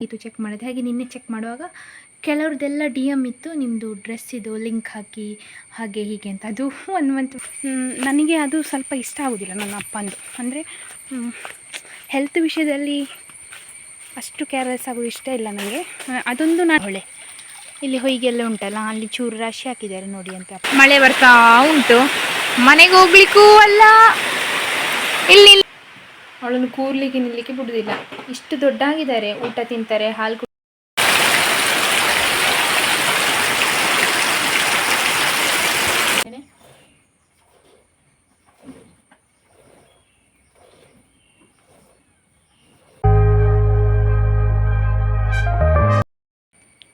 ಇದು ಚೆಕ್ ಮಾಡಿದೆ. ಹಾಗೆ ನಿನ್ನೆ ಚೆಕ್ ಮಾಡುವಾಗ ಕೆಲವ್ರದ್ದೆಲ್ಲ ಡಿ ಎಮ್ ಇತ್ತು, ನಿಮ್ಮದು ಡ್ರೆಸ್ ಇದು ಲಿಂಕ್ ಹಾಕಿ ಹಾಗೆ ಹೀಗೆ ಅಂತ. ಅದು 1 ಮಂತ್ ನನಗೆ ಅದು ಸ್ವಲ್ಪ ಇಷ್ಟ ಆಗೋದಿಲ್ಲ ನನ್ನ ಅಪ್ಪಂದು. ಅಂದರೆ ಹೆಲ್ತ್ ವಿಷಯದಲ್ಲಿ ಅಷ್ಟು ಕೇರ್ಲೆಸ್ ಆಗೋದು ಇಷ್ಟ ಇಲ್ಲ ನನಗೆ. ಅದೊಂದು ಹೊಳೆ ಇಲ್ಲಿ ಹೊಯ್ಗೆಲ್ಲ ಉಂಟಲ್ಲ, ಅಲ್ಲಿ ಚೂರು ರಾಶಿ ಹಾಕಿದ್ದಾರೆ ನೋಡಿ ಅಂತ. ಮಳೆ ಬರ್ತಾ ಉಂಟು, ಮನೆಗೆ ಹೋಗ್ಲಿಕ್ಕೂ ಅಲ್ಲ. ಇಲ್ಲಿ ಅವಳನ್ನು ಕೂರ್ಲಿಕ್ಕೆ ನಿಲ್ಲಿಕ್ಕೆ ಬಿಡುವುದಿಲ್ಲ. ಇಷ್ಟು ದೊಡ್ಡಾಗಿದ್ದಾರೆ, ಊಟ ತಿಂತಾರೆ, ಹಾಲು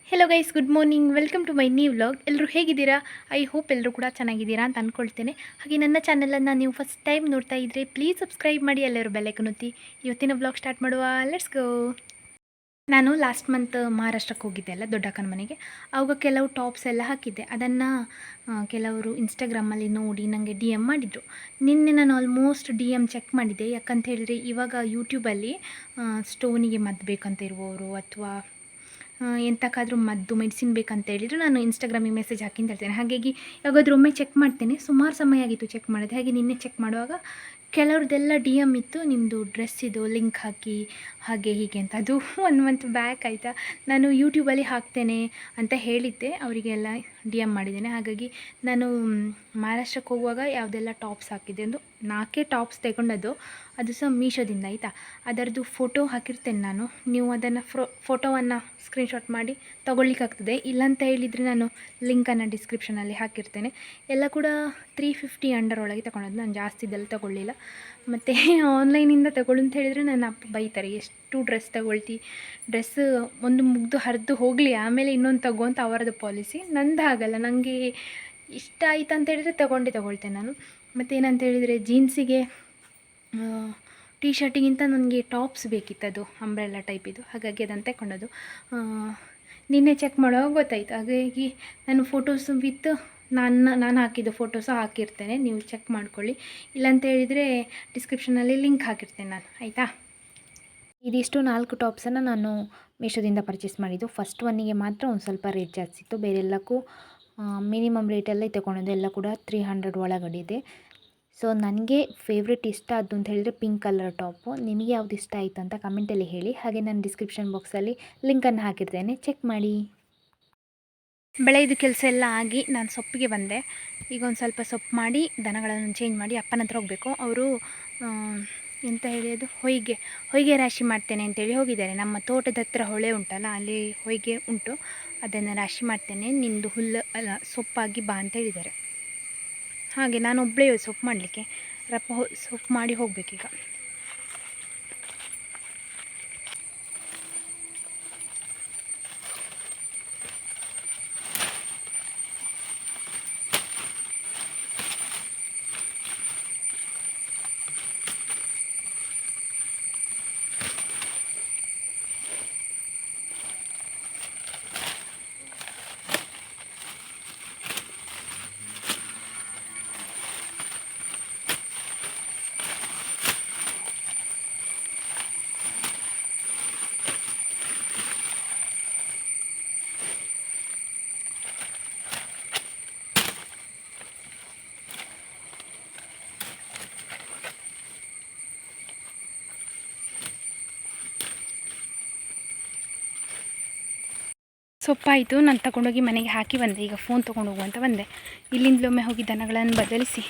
hello guys, good morning, welcome to my new vlog. ಎಲ್ಲರೂ ಹೇಗಿದ್ದೀರಾ? ಐ ಹೋಪ್ ಎಲ್ಲರೂ ಕೂಡ ಚೆನ್ನಾಗಿದ್ದೀರಾ ಅಂತ ಅಂದ್ಕೊಳ್ತೇನೆ. ಹಾಗೆ ನನ್ನ ಚಾನಲನ್ನು ನೀವು ಫಸ್ಟ್ ಟೈಮ್ ನೋಡ್ತಾ ಇದ್ದರೆ ಪ್ಲೀಸ್ ಸಬ್ಸ್ಕ್ರೈಬ್ ಮಾಡಿ, ಎಲ್ಲರೂ ಬೆಲ್ಲೈಕನ್ ಒತ್ತಿ. ಇವತ್ತಿನ ವ್ಲಾಗ್ ಸ್ಟಾರ್ಟ್ ಮಾಡುವ, ಲೆಟ್ಸ್ ಗೋ. ನಾನು ಲಾಸ್ಟ್ ಮಂತ್ ಮಹಾರಾಷ್ಟ್ರಕ್ಕೆ ಹೋಗಿದ್ದೆ ಅಲ್ಲ, ದೊಡ್ಡಕ್ಕನ ಮನೆಗೆ. ಆವಾಗ ಕೆಲವು ಟಾಪ್ಸ್ ಎಲ್ಲ ಹಾಕಿದ್ದೆ. ಅದನ್ನು ಕೆಲವರು ಇನ್ಸ್ಟಾಗ್ರಾಮಲ್ಲಿ ನೋಡಿ ನನಗೆ ಡಿ ಎಮ್ ಮಾಡಿದರು. ನಿನ್ನೆ ನಾನು ಆಲ್ಮೋಸ್ಟ್ ಡಿ ಎಮ್ ಚೆಕ್ ಮಾಡಿದ್ದೆ. ಯಾಕಂತ ಹೇಳಿದರೆ ಇವಾಗ ಯೂಟ್ಯೂಬಲ್ಲಿ ಸ್ಟೋನಿಗೆ ಮದ್ದು ಬೇಕಂತ ಇರುವವರು ಅಥವಾ ಎಂತಕ್ಕಾದರೂ ಮದ್ದು ಮೆಡಿಸಿನ್ ಬೇಕಂತ ಹೇಳಿದರೆ ನಾನು ಇನ್ಸ್ಟಾಗ್ರಾಮಿಗೆ ಮೆಸೇಜ್ ಹಾಕಿ ಅಂತ ಹೇಳ್ತೇನೆ. ಹಾಗಾಗಿ ಯಾವಾಗಾದ್ರೂ ಒಮ್ಮೆ ಚೆಕ್ ಮಾಡ್ತೇನೆ. ಸುಮಾರು ಸಮಯ ಆಗಿತ್ತು ಚೆಕ್ ಮಾಡಿದೆ. ಹಾಗೆ ನಿನ್ನೆ ಚೆಕ್ ಮಾಡುವಾಗ ಕೆಲವ್ರದ್ದೆಲ್ಲ ಡಿ ಎಮ್ ಇತ್ತು, ನಿಮ್ಮದು ಡ್ರೆಸ್ ಇದು ಲಿಂಕ್ ಹಾಕಿ ಹಾಗೆ ಹೀಗೆ ಅಂತ. ಅದು 1 ಮಂತ್ ಬ್ಯಾಕ್ ಆಯಿತಾ. ನಾನು ಯೂಟ್ಯೂಬಲ್ಲಿ ಹಾಕ್ತೇನೆ ಅಂತ ಹೇಳಿದ್ದೆ, ಅವರಿಗೆಲ್ಲ ಡಿ ಎಮ್ ಮಾಡಿದ್ದೇನೆ. ಹಾಗಾಗಿ ನಾನು ಮಹಾರಾಷ್ಟ್ರಕ್ಕೆ ಹೋಗುವಾಗ ಯಾವುದೆಲ್ಲ ಟಾಪ್ಸ್ ಹಾಕಿದ್ದೆ, ಒಂದು 4 ಟಾಪ್ಸ್ ತಗೊಂಡದ್ದು, ಅದು ಸಹ ಮೀಶೋದಿಂದ ಆಯಿತಾ. ಅದರದ್ದು ಫೋಟೋ ಹಾಕಿರ್ತೇನೆ ನಾನು. ನೀವು ಅದನ್ನು ಫೋಟೋವನ್ನು ಸ್ಕ್ರೀನ್ಶಾಟ್ ಮಾಡಿ ತೊಗೊಳ್ಲಿಕ್ಕಾಗ್ತದೆ. ಇಲ್ಲಂತ ಹೇಳಿದರೆ ನಾನು ಲಿಂಕನ್ನು ಡಿಸ್ಕ್ರಿಪ್ಷನಲ್ಲಿ ಹಾಕಿರ್ತೇನೆ. ಎಲ್ಲ ಕೂಡ 350 ಅಂಡರ್ ಒಳಗೆ ತೊಗೊಂಡದ್ದು. ನಾನು ಜಾಸ್ತಿ ಇದೆಲ್ಲ ತೊಗೊಳ್ಳಿಲ್ಲ. ಮತ್ತು ಆನ್ಲೈನಿಂದ ತಗೊಳ್ಳು ಅಂತ ಹೇಳಿದರೆ ನನ್ನ ಅಪ್ಪ ಬೈತಾರೆ, ಎಷ್ಟು ಡ್ರೆಸ್ ತಗೊಳ್ತಿ, ಡ್ರೆಸ್ ಒಂದು ಮುಗ್ದು ಹರಿದು ಹೋಗಲಿ ಆಮೇಲೆ ಇನ್ನೊಂದು ತಗೋ ಅಂತ ಅವರದ್ದು ಪಾಲಿಸಿ. ನಂದು ಹಾಗಲ್ಲ, ನನಗೆ ಇಷ್ಟ ಆಯ್ತು ಅಂತ ಹೇಳಿದರೆ ತಗೊಳ್ತೇನೆ ನಾನು. ಮತ್ತು ಏನಂತ ಹೇಳಿದರೆ ಜೀನ್ಸಿಗೆ ಟೀ ಶರ್ಟಿಗಿಂತ ನನಗೆ ಟಾಪ್ಸ್ ಬೇಕಿತ್ತು, ಅದು ಅಂಬ್ರೆಲ್ಲ ಟೈಪ್ ಇದು. ಹಾಗಾಗಿ ಅದನ್ನು ತಗೊಂಡದ್ದು. ನಿನ್ನೆ ಚೆಕ್ ಮಾಡುವಾಗ ಗೊತ್ತಾಯಿತು. ಹಾಗಾಗಿ ನಾನು ಫೋಟೋಸ್ ವಿತ್ ನಾನು ಹಾಕಿದ್ದು ಫೋಟೋಸು ಹಾಕಿರ್ತೇನೆ, ನೀವು ಚೆಕ್ ಮಾಡ್ಕೊಳ್ಳಿ. ಇಲ್ಲಾಂತ ಹೇಳಿದರೆ ಡಿಸ್ಕ್ರಿಪ್ಷನಲ್ಲಿ ಲಿಂಕ್ ಹಾಕಿರ್ತೇನೆ ನಾನು, ಆಯಿತಾ. ಇದಿಷ್ಟು 4 ಟಾಪ್ಸನ್ನು ನಾನು ಮೀಶೋದಿಂದ ಪರ್ಚೇಸ್ ಮಾಡಿದ್ದು. ಫಸ್ಟ್ ಒನ್ನಿಗೆ ಮಾತ್ರ ಒಂದು ಸ್ವಲ್ಪ ರೇಟ್ ಜಾಸ್ತಿ ಇತ್ತು, ಬೇರೆಲ್ಲಕ್ಕೂ ಮಿನಿಮಮ್ ರೇಟಲ್ಲೇ ತಗೊಂಡದ್ದು. ಎಲ್ಲ ಕೂಡ 300 ಒಳಗಡೆ ಇದೆ. ಸೊ ನನಗೆ ಫೇವ್ರೆಟ್ ಇಷ್ಟ ಅದು ಅಂತ ಹೇಳಿದರೆ ಪಿಂಕ್ ಕಲರ್ ಟಾಪು. ನಿಮಗೆ ಯಾವ್ದು ಇಷ್ಟ ಆಯಿತು ಅಂತ ಕಮೆಂಟಲ್ಲಿ ಹೇಳಿ. ಹಾಗೆ ನಾನು ಡಿಸ್ಕ್ರಿಪ್ಷನ್ ಬಾಕ್ಸಲ್ಲಿ ಲಿಂಕನ್ನು ಹಾಕಿರ್ತೇನೆ, ಚೆಕ್ ಮಾಡಿ. ಬೆಳೆಯದು ಕೆಲಸ ಎಲ್ಲ ಆಗಿ ನಾನು ಸೊಪ್ಪಿಗೆ ಬಂದೆ. ಈಗ ಒಂದು ಸ್ವಲ್ಪ ಸೊಪ್ಪು ಮಾಡಿ ದನಗಳನ್ನು ಚೇಂಜ್ ಮಾಡಿ ಅಪ್ಪನ ಹತ್ರ ಹೋಗಬೇಕು. ಅವರು ಎಂತ ಹೇಳಿ ಅದು ಹೊಯ್ಗೆ ರಾಶಿ ಮಾಡ್ತೇನೆ ಅಂತೇಳಿ ಹೋಗಿದ್ದಾರೆ. ನಮ್ಮ ತೋಟದ ಹತ್ರ ಹೊಳೆ ಉಂಟಲ್ಲ, ಅಲ್ಲಿ ಹೊಯ್ಗೆ ಉಂಟು, ಅದನ್ನು ರಾಶಿ ಮಾಡ್ತೇನೆ, ನಿಂದು ಹುಲ್ಲು ಅಲ್ಲ ಸೊಪ್ಪಾಗಿ ಬಾ ಅಂತ ಹೇಳಿದ್ದಾರೆ. ಹಾಗೆ ನಾನು ಒಬ್ಬಳೇ ಸೊಪ್ಪು ಮಾಡಲಿಕ್ಕೆ ಸೊಪ್ಪು ಮಾಡಿ ಹೋಗಬೇಕೀಗ. ಸೊಪ್ಪಾಯಿತು, ನಾನು ತಗೊಂಡೋಗಿ ಮನೆಗೆ ಹಾಕಿ ಬಂದೆ. ಈಗ ಫೋನ್ ತೊಗೊಂಡು ಹೋಗುವ ಅಂತ ಬಂದೆ. ಇಲ್ಲಿಂದಲೊಮ್ಮೆ ಹೋಗಿ ದನಗಳನ್ನು ಬದಲಿಸಿ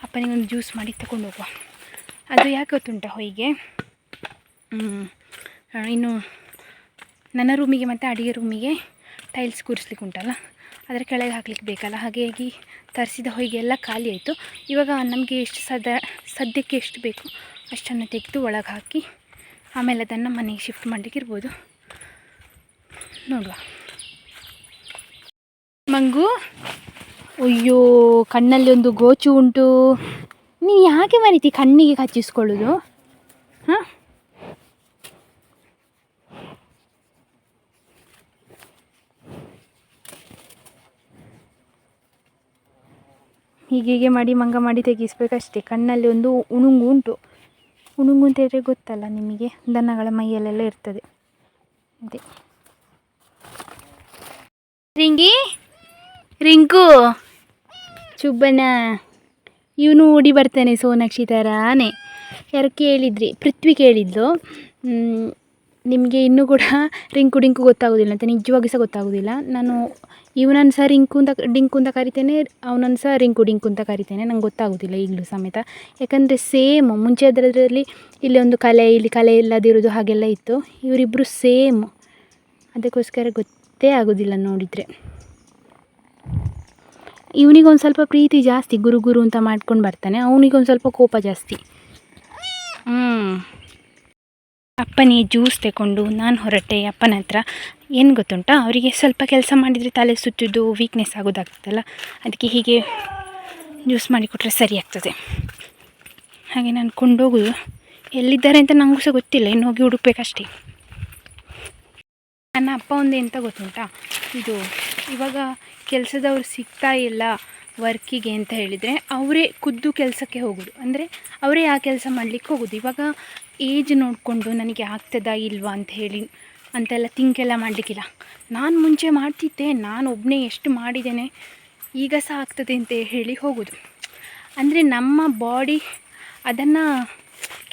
ಅಪ್ಪನಿಗೊಂದು ಜ್ಯೂಸ್ ಮಾಡಿ ತಗೊಂಡು ಹೋಗುವ. ಅದು ಯಾಕೆ ಗೊತ್ತುಂಟ, ಹೊಯ್ಗೆ ಇನ್ನು ನನ್ನ ರೂಮಿಗೆ ಮತ್ತು ಅಡುಗೆ ರೂಮಿಗೆ ಟೈಲ್ಸ್ ಕೂರಿಸ್ಲಿಕ್ಕೆ ಉಂಟಲ್ಲ, ಅದರ ಕೆಳಗೆ ಹಾಕ್ಲಿಕ್ಕೆ ಬೇಕಲ್ಲ. ಹಾಗಾಗಿ ತರಿಸಿದ ಹೊಯ್ಗೆ ಎಲ್ಲ ಖಾಲಿ ಆಯಿತು. ಇವಾಗ ನಮಗೆ ಎಷ್ಟು ಸದ್ಯಕ್ಕೆ ಎಷ್ಟು ಬೇಕು ಅಷ್ಟನ್ನು ತೆಗೆದು ಒಳಗೆ ಹಾಕಿ ಆಮೇಲೆ ಅದನ್ನು ಮನೆಗೆ ಶಿಫ್ಟ್ ಮಾಡಲಿಕ್ಕೆ ಇರ್ಬೋದು, ನೋಡುವ. ಮಂಗು, ಅಯ್ಯೋ ಕಣ್ಣಲ್ಲಿ ಒಂದು ಗೋಚು ಉಂಟು. ನೀನು ಯಾಕೆ ಮರೀತಿ ಕಣ್ಣಿಗೆ ಕಚ್ಚಿಸ್ಕೊಳ್ಳೋದು? ಹಾಂ, ಹೀಗೆ ಮಾಡಿ ಮಂಗ ಮಾಡಿ ತೆಗಿಸ್ಬೇಕಷ್ಟೇ. ಕಣ್ಣಲ್ಲಿ ಒಂದು ಉಣುಂಗು ಉಂಟು. ಉಣುಂಗು ಅಂತ ಹೇಳಿದ್ರೆ ಗೊತ್ತಲ್ಲ ನಿಮಗೆ, ದನಗಳ ಮೈಯಲ್ಲೆಲ್ಲ ಇರ್ತದೆ. ಅದೇ ರಿಂಕು ಚುಬ್ಬಣ್ಣ ಇವನು ಓಡಿ ಬರ್ತಾನೆ ಸೋನಾಕ್ಷಿ ಥರಾನೇ. ಯಾರು ಕೇಳಿದ್ರಿ, ಪೃಥ್ವಿ ಕೇಳಿದ್ಲು, ನಿಮಗೆ ಇನ್ನೂ ಕೂಡ ಡಿಂಕು ಗೊತ್ತಾಗೋದಿಲ್ಲ ಅಂತ. ನಿಜವಾಗಿ ಸಹ ಗೊತ್ತಾಗೋದಿಲ್ಲ. ನಾನು ಇವನನ್ನು ಸಹ ಡಿಂಕು ಅಂತ ಕರಿತೇನೆ, ಅವನನ್ನು ಸಹ ಡಿಂಕು ಅಂತ ಕರಿತೇನೆ. ನಂಗೆ ಗೊತ್ತಾಗೋದಿಲ್ಲ ಈಗಲೂ ಸಮೇತ. ಯಾಕಂದರೆ ಸೇಮ್ ಮುಂಚೆ ಅದರಲ್ಲಿ ಇಲ್ಲಿ ಒಂದು ಇಲ್ಲಿ ಕಲೆ ಇಲ್ಲದಿರೋದು ಹಾಗೆಲ್ಲ ಇತ್ತು. ಇವರಿಬ್ಬರು ಸೇಮ್, ಅದಕ್ಕೋಸ್ಕರ ಗೊತ್ತೇ ಆಗೋದಿಲ್ಲ ನೋಡಿದರೆ. ಇವನಿಗೊಂದು ಸ್ವಲ್ಪ ಪ್ರೀತಿ ಜಾಸ್ತಿ, ಗುರು ಅಂತ ಮಾಡ್ಕೊಂಡು ಬರ್ತಾನೆ. ಅವನಿಗೊಂದು ಸ್ವಲ್ಪ ಕೋಪ ಜಾಸ್ತಿ. ಅಪ್ಪನಿಗೆ ಜ್ಯೂಸ್ ತಗೊಂಡು ನಾನು ಹೊರಟೆ ಅಪ್ಪನ ಹತ್ರ. ಏನು ಗೊತ್ತುಂಟಾ, ಅವರಿಗೆ ಸ್ವಲ್ಪ ಕೆಲಸ ಮಾಡಿದರೆ ತಲೆ ಸುತ್ತೋದು ವೀಕ್ನೆಸ್ ಆಗೋದಾಗ್ತದಲ್ಲ, ಅದಕ್ಕೆ ಹೀಗೆ ಜ್ಯೂಸ್ ಮಾಡಿಕೊಟ್ರೆ ಸರಿ ಆಗ್ತದೆ. ಹಾಗೆ ನಾನು ಕೊಂಡೋಗೋದು. ಎಲ್ಲಿದ್ದಾರೆ ಅಂತ ನನಗೂ ಸಹ ಗೊತ್ತಿಲ್ಲ, ಇನ್ನು ಹೋಗಿ ಹುಡುಕ್ಬೇಕಷ್ಟೇ. ನನ್ನ ಅಪ್ಪ ಒಂದು ಎಂತ ಗೊತ್ತುಂಟಾ, ಇವಾಗ ಕೆಲಸದವ್ರು ಸಿಗ್ತಾ ಇಲ್ಲ ವರ್ಕಿಗೆ ಅಂತ ಹೇಳಿದರೆ ಅವರೇ ಖುದ್ದು ಕೆಲಸಕ್ಕೆ ಹೋಗೋದು. ಅಂದರೆ ಅವರೇ ಆ ಕೆಲಸ ಮಾಡಲಿಕ್ಕೆ ಹೋಗೋದು. ಇವಾಗ ಏಜ್ ನೋಡಿಕೊಂಡು ನನಗೆ ಆಗ್ತದಾ ಇಲ್ವಾ ಅಂತ ಹೇಳಿ ಅಂತೆಲ್ಲ ಥಿಂಕೆಲ್ಲ ಮಾಡಲಿಕ್ಕಿಲ್ಲ. ನಾನು ಮುಂಚೆ ಮಾಡ್ತಿದ್ದೆ, ನಾನು ಒಬ್ಬನೇ ಎಷ್ಟು ಮಾಡಿದ್ದೇನೆ, ಈಗ ಸಹ ಆಗ್ತದೆ ಅಂತ ಹೇಳಿ ಹೋಗೋದು. ಅಂದರೆ ನಮ್ಮ ಬಾಡಿ ಅದನ್ನು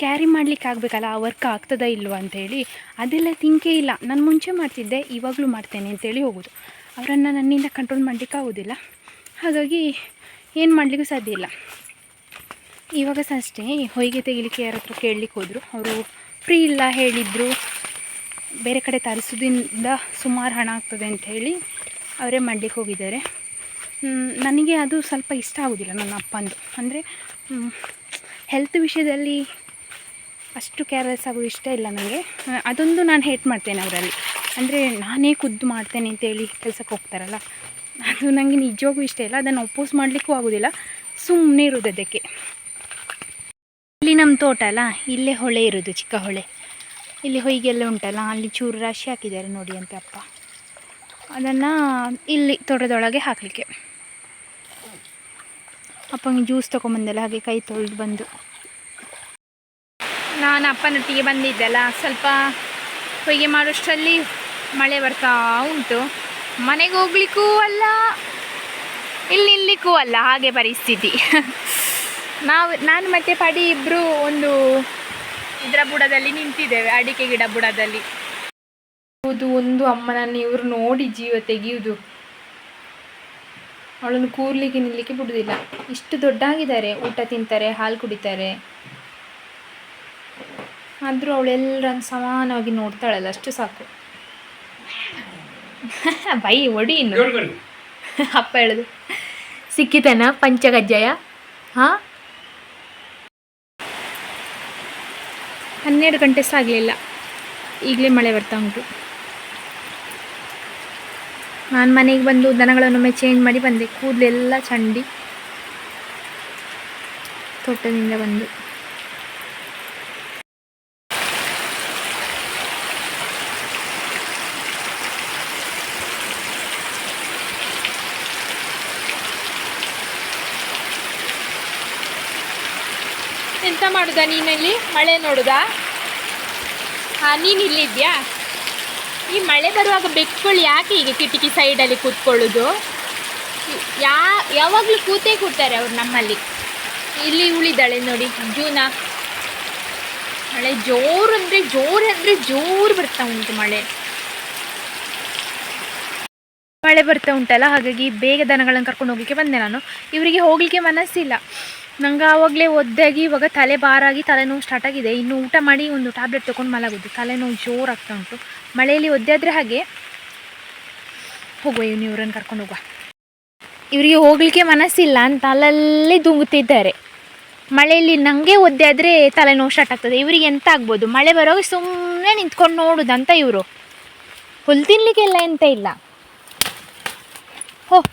ಕ್ಯಾರಿ ಮಾಡಲಿಕ್ಕೆ ಆಗಬೇಕಲ್ಲ, ಆ ವರ್ಕ್ ಆಗ್ತದಾ ಇಲ್ವಾ ಅಂಥೇಳಿ ಅದೆಲ್ಲ ಥಿಂಕೇ ಇಲ್ಲ. ನಾನು ಮುಂಚೆ ಮಾಡ್ತಿದ್ದೆ, ಇವಾಗಲೂ ಮಾಡ್ತೇನೆ ಅಂತೇಳಿ ಹೋಗೋದು. ಅವರನ್ನು ನನ್ನಿಂದ ಕಂಟ್ರೋಲ್ ಮಾಡಲಿಕ್ಕೆ ಆಗೋದಿಲ್ಲ. ಹಾಗಾಗಿ ಏನು ಮಾಡಲಿಕ್ಕೂ ಸಾಧ್ಯ ಇಲ್ಲ. ಇವಾಗ ಸಹ ಅಷ್ಟೇ, ಹೊಯ್ಗೆ ತೆಗಿಲಿಕ್ಕೆ ಯಾರ ಹತ್ರ ಕೇಳಲಿಕ್ಕೆ ಹೋದರು, ಅವರು ಫ್ರೀ ಇಲ್ಲ ಹೇಳಿದರು. ಬೇರೆ ಕಡೆ ತರಿಸೋದ್ರಿಂದ ಸುಮಾರು ಹಣ ಆಗ್ತದೆ ಅಂತ ಹೇಳಿ ಅವರೇ ಮಾಡಲಿಕ್ಕೆ ಹೋಗಿದ್ದಾರೆ. ನನಗೆ ಅದು ಸ್ವಲ್ಪ ಇಷ್ಟ ಆಗೋದಿಲ್ಲ ನನ್ನ ಅಪ್ಪಂದು. ಅಂದರೆ ಹೆಲ್ತ್ ವಿಷಯದಲ್ಲಿ ಅಷ್ಟು ಕೇರ್ಲೆಸ್ ಆಗೋದು ಇಷ್ಟ ಇಲ್ಲ ನನಗೆ. ಅದೊಂದು ನಾನು ಹೇಟ್ ಮಾಡ್ತೇನೆ ಅವರಲ್ಲಿ. ಅಂದರೆ ನಾನೇ ಖುದ್ದು ಮಾಡ್ತೇನೆ ಅಂತೇಳಿ ಕೆಲಸಕ್ಕೆ ಹೋಗ್ತಾರಲ್ಲ, ಅದು ನನಗೆ ನಿಜವಾಗೂ ಇಷ್ಟ ಇಲ್ಲ. ಅದನ್ನು ಅಪೋಸ್ ಮಾಡಲಿಕ್ಕೂ ಆಗೋದಿಲ್ಲ, ಸುಮ್ಮನೆ ಇರೋದು ಅದಕ್ಕೆ. ಇಲ್ಲಿ ನಮ್ಮ ತೋಟ ಅಲ್ಲ, ಇಲ್ಲೇ ಹೊಳೆ ಇರೋದು, ಚಿಕ್ಕ ಹೊಳೆ. ಇಲ್ಲಿ ಹೊಯ್ಗೆಲ್ಲ ಉಂಟಲ್ಲ, ಅಲ್ಲಿ ಚೂರು ರಾಶಿ ಹಾಕಿದ್ದಾರೆ ನೋಡಿ ಅಂತ ಅಪ್ಪ. ಅದನ್ನು ಇಲ್ಲಿ ತೋಟದೊಳಗೆ ಹಾಕಲಿಕ್ಕೆ. ಅಪ್ಪಂಗೆ ಜ್ಯೂಸ್ ತೊಗೊಂಬಂದಲ್ಲ, ಹಾಗೆ ಕೈ ತೊಳೆದು ಬಂದು ನಾನು ಅಪ್ಪನೊಟ್ಟಿಗೆ ಬಂದಿದ್ದೆಲ್ಲ. ಸ್ವಲ್ಪ ಹೊಯ್ಗೆ ಮಾಡೋಷ್ಟರಲ್ಲಿ ಮಳೆ ಬರ್ತಾ ಉಂಟು. ಮನೆಗೆ ಹೋಗ್ಲಿಕ್ಕೂ ಅಲ್ಲ, ಇಲ್ಲಿ ನಿಲ್ಲಲಿಕ್ಕೂ ಅಲ್ಲ, ಹಾಗೆ ಪರಿಸ್ಥಿತಿ. ನಾನು ಮತ್ತು ಪಡಿ ಇಬ್ಬರು ಇದರ ಬುಡದಲ್ಲಿ ನಿಂತಿದ್ದೇವೆ, ಅಡಿಕೆ ಗಿಡ ಬುಡದಲ್ಲಿ. ಒಂದು ಅಮ್ಮನನ್ನು ಇವರು ನೋಡಿ ಜೀವ ತೆಗೆಯುವುದು. ಅವಳನ್ನು ಕೂರ್ಲಿಕ್ಕೆ ನಿಲ್ಲಲಿಕ್ಕೆ ಬಿಡುವುದಿಲ್ಲ. ಇಷ್ಟು ದೊಡ್ಡಾಗಿದ್ದಾರೆ, ಊಟ ತಿಂತಾರೆ, ಹಾಲು ಕುಡಿತಾರೆ, ಆದರೂ ಅವಳೆಲ್ಲರನ್ನು ಸಮಾನವಾಗಿ ನೋಡ್ತಾಳಲ್ಲ, ಅಷ್ಟು ಸಾಕು. ಬೈ ಒಡಿ ಇನ್ನು ಅಪ್ಪ ಹೇಳೋದು ಸಿಕ್ಕಿತೇನ ಪಂಚಗಜ್ಜಾಯ. 12 ಗಂಟೆ ಸಹ ಆಗಲಿಲ್ಲ, ಈಗಲೇ ಮಳೆ ಬರ್ತಾ ಉಂಟು. ನಾನು ಮನೆಗೆ ಬಂದು ದನಗಳನ್ನೊಮ್ಮೆ ಚೇಂಜ್ ಮಾಡಿ ಬಂದೆ. ಕೂದಲೆಲ್ಲ ಚಂಡಿ ತೋಟದಿಂದ ಬಂದು. ಎಂತ ಮಾಡುದಾ ನೀನಲ್ಲಿ? ಮಳೆ ನೋಡುದಾ? ನೀನು ಇಲ್ಲಿದ್ಯಾ? ಈ ಮಳೆ ಬರುವಾಗ ಬೆಕ್ಕುಗಳು ಯಾಕೆ ಹೀಗೆ ಕಿಟಕಿ ಸೈಡಲ್ಲಿ ಕೂತ್ಕೊಳ್ಳೋದು? ಯಾವಾಗಲೂ ಕೂತಾರೆ ಅವ್ರು ನಮ್ಮಲ್ಲಿ. ಇಲ್ಲಿ ಉಳಿದಾಳೆ ನೋಡಿ ಜೂನಾ. ಮಳೆ ಜೋರು ಅಂದರೆ ಜೋರು ಬರ್ತಾ ಉಂಟು ಮಳೆ ಬರ್ತಾ ಉಂಟಲ್ಲ, ಹಾಗಾಗಿ ಬೇಗ ದನಗಳನ್ನು ಕರ್ಕೊಂಡು ಹೋಗಲಿಕ್ಕೆ ಬಂದೆ ನಾನು. ಇವರಿಗೆ ಹೋಗಲಿಕ್ಕೆ ಮನಸ್ಸಿಲ್ಲ. ನಂಗೆ ಆವಾಗಲೇ ಒದ್ದಾಗಿ ಇವಾಗ ತಲೆ ಭಾರಾಗಿ ತಲೆನೋವು ಸ್ಟಾರ್ಟ್ ಆಗಿದೆ. ಇನ್ನು ಊಟ ಮಾಡಿ ಒಂದು ಟ್ಯಾಬ್ಲೆಟ್ ತೊಗೊಂಡು ಮಲಗೋದು. ತಲೆನೋವು ಜೋರಾಗ್ತಾ ಉಂಟು. ಮಳೆಯಲ್ಲಿ ಒದ್ದಾದರೆ ಹಾಗೆ ಹೋಗುವ, ಇವರನ್ನು ಕರ್ಕೊಂಡು ಹೋಗುವ. ಇವರಿಗೆ ಹೋಗಲಿಕ್ಕೆ ಮನಸ್ಸಿಲ್ಲ ಅಂತ ಅಲ್ಲಲ್ಲೇ ದುಂಗುತ್ತಿದ್ದಾರೆ. ಮಳೆಯಲ್ಲಿ ನನಗೆ ಒದ್ದೆ ಆದರೆ ತಲೆನೋವು ಸ್ಟಾರ್ಟ್ ಆಗ್ತದೆ. ಇವರಿಗೆ ಎಂತ ಆಗ್ಬೋದು? ಮಳೆ ಬರುವಾಗ ಸುಮ್ಮನೆ ನಿಂತ್ಕೊಂಡು ನೋಡೋದಂತ ಇವರು. ಹುಲ್ಲು ತಿನ್ನಲಿಕ್ಕೆಲ್ಲ ಎಂತ ಇಲ್ಲ. ಹೋಗ.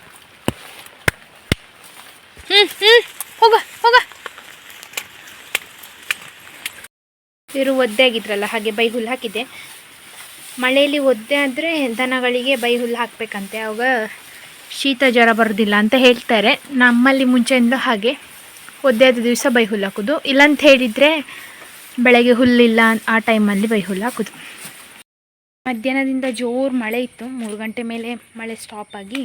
ಇವರು ಒದ್ದೆ ಆಗಿದ್ರಲ್ಲ, ಹಾಗೆ ಬೈ ಹುಲ್ಲು ಹಾಕಿದ್ದೆ. ಮಳೆಯಲ್ಲಿ ಒದ್ದೆ ಆದರೆ ದನಗಳಿಗೆ ಬೈ ಹುಲ್ಲು ಹಾಕಬೇಕಂತೆ, ಅವಾಗ ಶೀತ ಜ್ವರ ಬರೋದಿಲ್ಲ ಅಂತ ಹೇಳ್ತಾರೆ. ನಮ್ಮಲ್ಲಿ ಮುಂಚೆಯಿಂದ ಹಾಗೆ ಒದ್ದೆ ಆದ ದಿವಸ ಬೈ ಹುಲ್ಲು ಹಾಕೋದು. ಇಲ್ಲಂತ ಹೇಳಿದರೆ ಬೆಳಗ್ಗೆ ಹುಲ್ಲಿಲ್ಲ ಆ ಟೈಮಲ್ಲಿ ಬೈ ಹುಲ್ಲು ಹಾಕೋದು. ಮಧ್ಯಾಹ್ನದಿಂದ ಜೋರು ಮಳೆ ಇತ್ತು, 3 ಗಂಟೆ ಮೇಲೆ ಮಳೆ ಸ್ಟಾಪ್ ಆಗಿ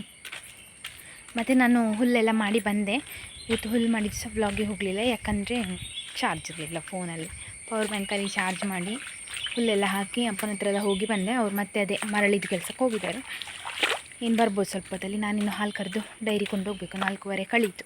ಮತ್ತು ನಾನು ಹುಲ್ಲೆಲ್ಲ ಮಾಡಿ ಬಂದೆ. ಇವತ್ತು ಹುಲ್ಲು ಮಾಡಿದ್ದು ಸಹ ವ್ಲಾಗಿಗೆ ಹೋಗಲಿಲ್ಲ, ಯಾಕಂದರೆ ಚಾರ್ಜ್ ಇರಲಿಲ್ಲ ಫೋನಲ್ಲಿ. ಪವರ್ ಬ್ಯಾಂಕಲ್ಲಿ ಚಾರ್ಜ್ ಮಾಡಿ ಹುಲ್ಲೆಲ್ಲ ಹಾಕಿ ಅಪ್ಪನ ಹತ್ರ ಎಲ್ಲ ಹೋಗಿ ಬಂದೆ. ಅವ್ರು ಮತ್ತೆ ಅದೇ ಮರಳಿದ ಕೆಲಸಕ್ಕೆ ಹೋಗಿದ್ದಾರೆ. ಇನ್ನು ಬರ್ಬೋದು ಸ್ವಲ್ಪ ಹೊತ್ತಲ್ಲಿ. ನಾನಿನ್ನು ಹಾಲು ಕರೆದು ಡೈರಿ ಕೊಂಡೋಗಬೇಕು. 4:15 ಕಳೀತು.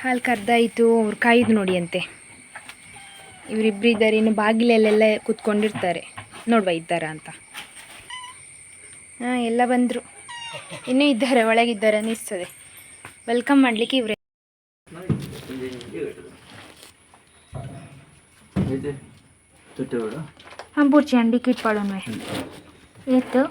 ಹಾಲು ಕರೆದಾಯಿತು. ಅವ್ರು ಕಾಯ್ದು ನೋಡಿ ಅಂತೆ. ಇವರಿಬ್ಬರು ಇದ್ದಾರೆ, ಇನ್ನು ಬಾಗಿಲಲ್ಲೆಲ್ಲ ಕೂತ್ಕೊಂಡಿರ್ತಾರೆ, ನೋಡುವ ಇದ್ದಾರಾ ಅಂತ. ಹಾಂ, ಎಲ್ಲ ಬಂದರು, ಇನ್ನೂ ಇದ್ದಾರೆ, ಒಳಗಿದ್ದಾರೆ ಅನ್ನಿಸ್ತದೆ. ವೆಲ್ಕಮ್ ಮಾಡಲಿಕ್ಕೆ ಇವರೇ. ಹಾಂ, ಬೂರ್ಚಿ ಅಂಡಿ ಕಿಟ್ ಪಾಡೋಣ ಏತು